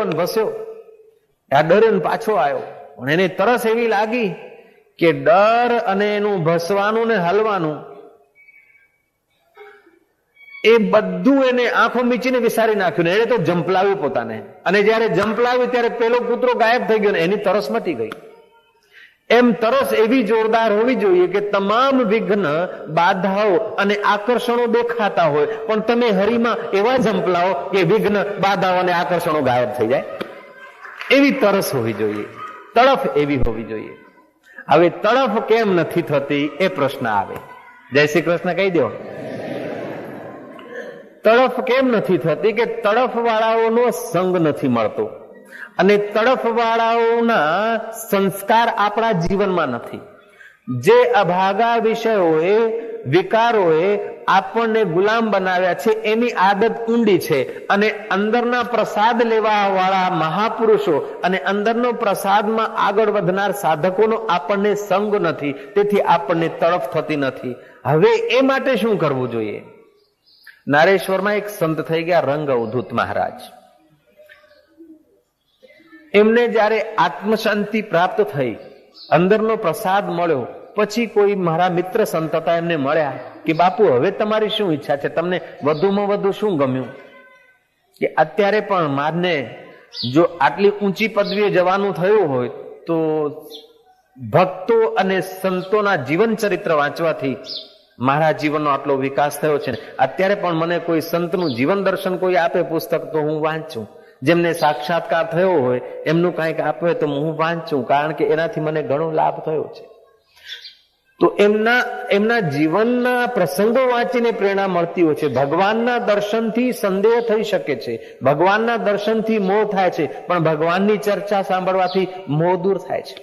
અને ભસ્યો, આ ડર્યો પાછો આવ્યો. પણ એને તરસ એવી લાગી કે ડર અને એનું ભસવાનું ને હલવાનું એ બધું એને આંખો મીચીને વિસારી નાખ્યું ને એને તો જંપલાવ્યું પોતાને. અને જયારે જંપલાવ્યું ત્યારે પેલો કૂતરો ગાયબ થઈ ગયો ને એની તરસ મટી ગઈ. એમ તરસ એવી જોરદાર હોવી જોઈએ કે તમામ વિઘ્ન, બાધાઓ અને આકર્ષણો દેખાતા હોય પણ તમે હરિમાં એવા જંપલાવો કે વિઘ્ન, બાધાઓ અને આકર્ષણો ગાયબ થઈ જાય. એવી તરસ હોવી જોઈએ, તડફ એવી હોવી જોઈએ. હવે તડફ કેમ નથી થતી એ પ્રશ્ન આવે. જય શ્રી કૃષ્ણ કહી દો. તડફ કેમ નથી થતી કે તડફ વાળાઓનો સંગ નથી મળતો અને તડફ વાળાઓના સંસ્કાર આપણા જીવનમાં નથી. જે અભાગા વિષયોએ, વિકારોએ આપણને ગુલામ બનાવ્યા છે એની આદત ઊંડી છે અને અંદરના પ્રસાદ લેવા વાળા મહાપુરુષો અને અંદરનો પ્રસાદમાં આગળ વધનાર સાધકોનો આપણને સંગ નથી. તેથી આપણને તડફ થતી નથી. હવે એ માટે શું કરવું જોઈએ? નારેશ્વરમાં એક સંત થઈ ગયા રંગ અવધૂત મહારાજ. એમને જયારે આત્મશાંતિ પ્રાપ્ત થઈ, અંદરનો પ્રસાદ મળ્યો, પછી કોઈ મારા મિત્ર સંત હતા એમને મળ્યા કે બાપુ હવે તમારી શું ઈચ્છા છે, તમને વધુમાં વધુ શું ગમ્યું? કે અત્યારે પણ મારને જો આટલી ઊંચી પદવીએ જવાનું થયું હોય તો ભક્તો અને સંતોના જીવન ચરિત્ર વાંચવાથી મારા જીવનનો આટલો વિકાસ થયો છે. અત્યારે પણ મને કોઈ સંતનું જીવન દર્શન કોઈ આપે પુસ્તક તો હું વાંચું. જેમને સાક્ષાત્કાર થયો હોય એમનું કંઈક આપે તો હું વાંચું, કારણ કે એનાથી મને ઘણો લાભ થયો છે. તો એમના જીવનના પ્રસંગો વાંચીને પ્રેરણા મળતી હોય છે. ભગવાનના દર્શનથી સંદેહ થઈ શકે છે, ભગવાનના દર્શનથી મોહ થાય છે, પણ ભગવાનની ચર્ચા સાંભળવાથી મોહ દૂર થાય છે.